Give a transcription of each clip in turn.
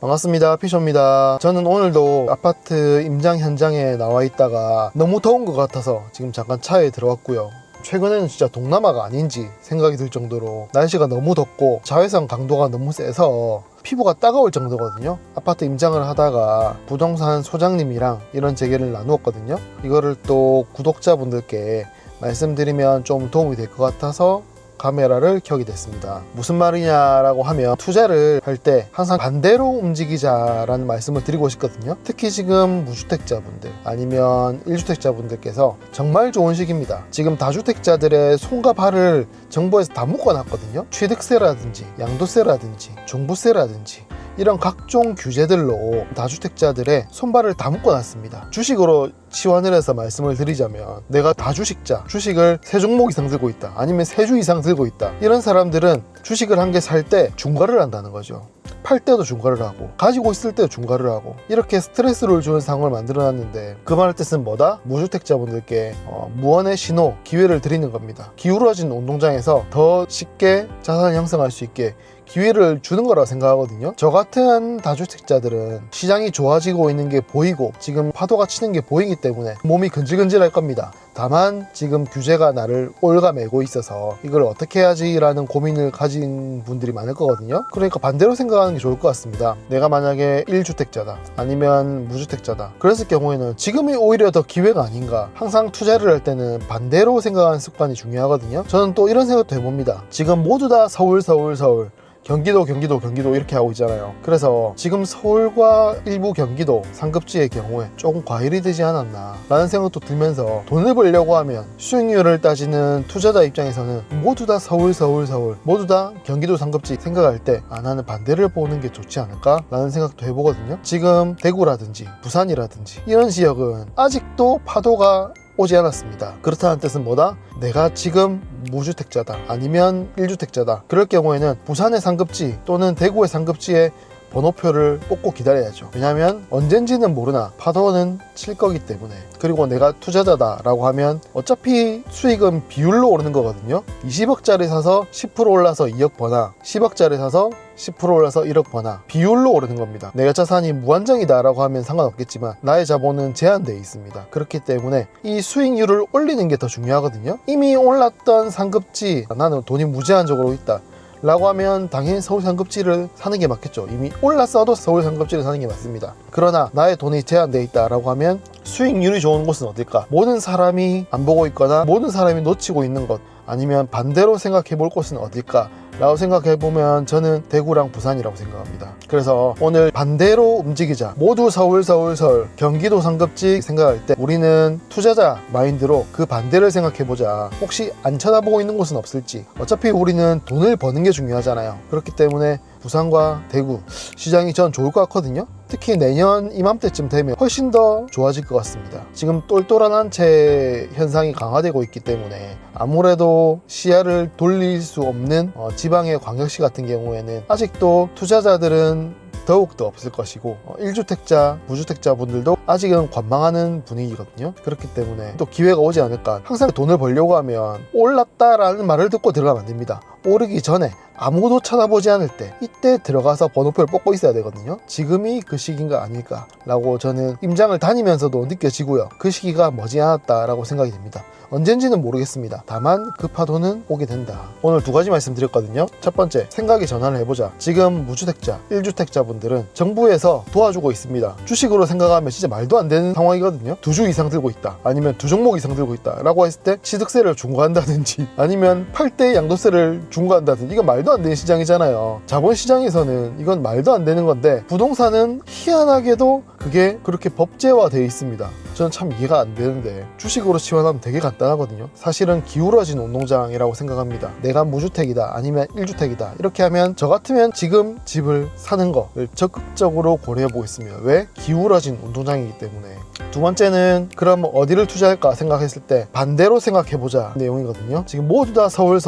반갑습니다. 피쇼입니다. 저는 오늘도 아파트 임장 현장에 나와 있다가 너무 더운 것 같아서 지금 잠깐 차에 들어왔고요. 최근에는 진짜 동남아가 아닌지 생각이 들 정도로 날씨가 너무 덥고 자외선 강도가 너무 세서 피부가 따가울 정도거든요. 아파트 임장을 하다가 부동산 소장님이랑 이런 재개를 나누었거든요. 이거를 또 구독자분들께 말씀드리면 좀 도움이 될 것 같아서 카메라를 켜게 됐습니다. 무슨 말이냐라고 하면 투자를 할 때 항상 반대로 움직이자라는 말씀을 드리고 싶거든요. 특히 지금 무주택자분들 아니면 1주택자분들께서 정말 좋은 시기입니다. 지금 다주택자들의 손과 발을 정부에서 다 묶어놨거든요. 취득세라든지 양도세라든지 종부세라든지 이런 각종 규제들로 다주택자들의 손발을 다 묶어놨습니다. 주식으로 치환을 해서 말씀을 드리자면 내가 다주식자, 주식을 3종목 이상 들고 있다 아니면 3주 이상 들고 있다, 이런 사람들은 주식을 한 개 살 때 중과를 한다는 거죠. 팔 때도 중과를 하고 가지고 있을 때도 중과를 하고 이렇게 스트레스를 주는 상황을 만들어 놨는데, 그 말의 뜻은 뭐다? 무주택자분들께 무언의 신호, 기회를 드리는 겁니다. 기울어진 운동장에서 더 쉽게 자산을 형성할 수 있게 기회를 주는 거라고 생각하거든요. 저 같은 다주택자들은 시장이 좋아지고 있는 게 보이고 지금 파도가 치는 게 보이기 때문에 몸이 근질근질할 겁니다. 다만 지금 규제가 나를 올가매고 있어서 이걸 어떻게 해야지 라는 고민을 가진 분들이 많을 거거든요. 그러니까 반대로 생각하는 게 좋을 것 같습니다. 내가 만약에 1주택자다 아니면 무주택자다 그랬을 경우에는 지금이 오히려 더 기회가 아닌가. 항상 투자를 할 때는 반대로 생각하는 습관이 중요하거든요. 저는 또 이런 생각도 해봅니다. 지금 모두 다 서울 경기도 이렇게 하고 있잖아요. 그래서 지금 서울과 일부 경기도 상급지의 경우에 조금 과열이 되지 않았나 라는 생각도 들면서, 돈을 벌려고 하면 수익률을 따지는 투자자 입장에서는 모두 다 서울 모두 다 경기도 상급지 생각할 때 나는 반대를 보는 게 좋지 않을까 라는 생각도 해보거든요. 지금 대구라든지 부산이라든지 이런 지역은 아직도 파도가 오지 않았습니다. 그렇다는 뜻은 뭐다? 내가 지금 무주택자다 아니면 1주택자다 그럴 경우에는 부산의 상급지 또는 대구의 상급지에 번호표를 뽑고 기다려야죠. 왜냐하면 언젠지는 모르나 파도는 칠 거기 때문에. 그리고 내가 투자자다 라고 하면 어차피 수익은 비율로 오르는 거거든요. 20억짜리 사서 10% 올라서 2억 버나 10억짜리 사서 10% 올라서 1억 버나 비율로 오르는 겁니다. 내가 자산이 무한정이다 라고 하면 상관없겠지만 나의 자본은 제한되어 있습니다. 그렇기 때문에 이 수익률을 올리는 게 더 중요하거든요. 이미 올랐던 상급지, 나는 돈이 무제한적으로 있다 라고 하면 당연히 서울 상급지를 사는 게 맞겠죠. 이미 올랐어도 서울 상급지를 사는 게 맞습니다. 그러나 나의 돈이 제한되어 있다 라고 하면 수익률이 좋은 곳은 어딜까? 모든 사람이 안 보고 있거나 모든 사람이 놓치고 있는 것, 아니면 반대로 생각해 볼 곳은 어딜까? 라고 생각해 보면 저는 대구랑 부산이라고 생각합니다. 그래서 오늘 반대로 움직이자, 모두 서울 경기도 상급지 생각할 때 우리는 투자자 마인드로 그 반대를 생각해 보자. 혹시 안 쳐다보고 있는 곳은 없을지. 어차피 우리는 돈을 버는 게 중요하잖아요. 그렇기 때문에 부산과 대구 시장이 전 좋을 것 같거든요. 특히 내년 이맘때쯤 되면 훨씬 더 좋아질 것 같습니다. 지금 똘똘한 한 채 현상이 강화되고 있기 때문에 아무래도 시야를 돌릴 수 없는 지방의 광역시 같은 경우에는 아직도 투자자들은 더욱더 없을 것이고 1주택자, 무주택자 분들도 아직은 관망하는 분위기거든요. 그렇기 때문에 또 기회가 오지 않을까. 항상 돈을 벌려고 하면 올랐다라는 말을 듣고 들어가면 안 됩니다. 오르기 전에 아무도 쳐다보지 않을 때, 이때 들어가서 번호표를 뽑고 있어야 되거든요. 지금이 그 시기인가 아닐까 라고 저는 임장을 다니면서도 느껴지고요. 그 시기가 머지않았다 라고 생각이 됩니다. 언젠지는 모르겠습니다. 다만 그 파도는 오게 된다. 오늘 2가지 말씀드렸거든요. 첫 번째, 생각의 전환을 해보자. 지금 무주택자, 1주택자 분들은 정부에서 도와주고 있습니다. 주식으로 생각하면 진짜 말도 안 되는 상황이거든요. 2주 이상 들고 있다 아니면 2종목 이상 들고 있다 라고 했을 때 취득세를 중과한다든지 아니면 팔 때 양도세를 중과한다든지, 이건 말도 안 되는 시장이잖아요. 자본시장에서는 이건 말도 안 되는 건데 부동산은 희한하게도 그게 그렇게 법제화되어 있습니다. 저는 참 이해가 안 되는데 주식으로 치환하면 되게 간단하거든요. 사실은 기울어진 운동장이라고 생각합니다. 내가 무주택이다 아니면 1주택이다 이렇게 하면 저 같으면 지금 집을 사는 거를 적극적으로 고려해 보겠습니다. 왜? 기울어진 운동장이기 때문에. 두 번째는 그럼 어디를 투자할까 생각했을 때 반대로 생각해보자 내용이거든요. 지금 모두 다 서울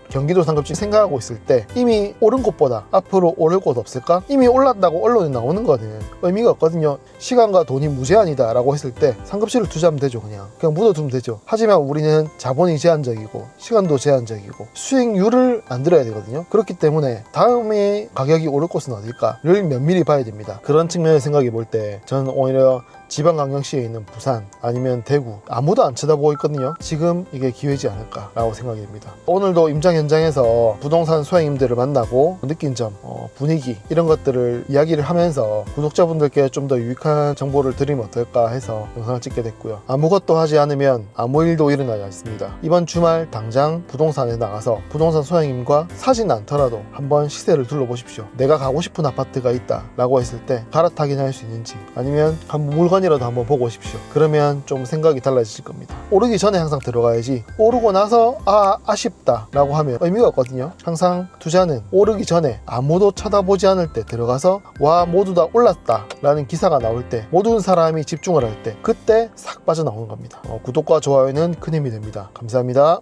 경기도 상급지 생각하고 있을 때 이미 오른 곳보다 앞으로 오를 곳 없을까? 이미 올랐다고 언론에 나오는 거는 의미가 없거든요. 있거든요. 시간과 돈이 무제한이다 라고 했을 때 상급실을 투자하면 되죠. 그냥 묻어두면 되죠. 하지만 우리는 자본이 제한적이고 시간도 제한적이고 수익률을 안 들어야 되거든요. 그렇기 때문에 다음에 가격이 오를 곳은 어딜까를 면밀히 봐야 됩니다. 그런 측면에서 생각해 볼 때 저는 오히려 지방강령시에 있는 부산 아니면 대구 아무도 안 쳐다보고 있거든요. 지금 이게 기회지 않을까라고 생각이 됩니다. 오늘도 임장 현장에서 부동산 소행님들을 만나고 느낀 점, 분위기 이런 것들을 이야기를 하면서 구독자분들께 좀 더 유익한 정보를 드리면 어떨까 해서 영상을 찍게 됐고요. 아무것도 하지 않으면 아무 일도 일어나지 않습니다. 이번 주말 당장 부동산에 나가서 부동산 소행님과 사진 않더라도 한번 시세를 둘러보십시오. 내가 가고 싶은 아파트가 있다 라고 했을 때 갈아타긴 할 수 있는지 아니면 한번 물건이라도 한번 보고 오십시오. 그러면 좀 생각이 달라지실 겁니다. 오르기 전에 항상 들어가야지 오르고 나서 아쉽다 라고 하면 의미가 없거든요. 항상 투자는 오르기 전에 아무도 쳐다보지 않을 때 들어가서 와 모두 다 올랐다 라는 기사가 나올 때 모든 사람이 집중을 할 때 그때 싹 빠져나오는 겁니다. 구독과 좋아요는 큰 힘이 됩니다. 감사합니다.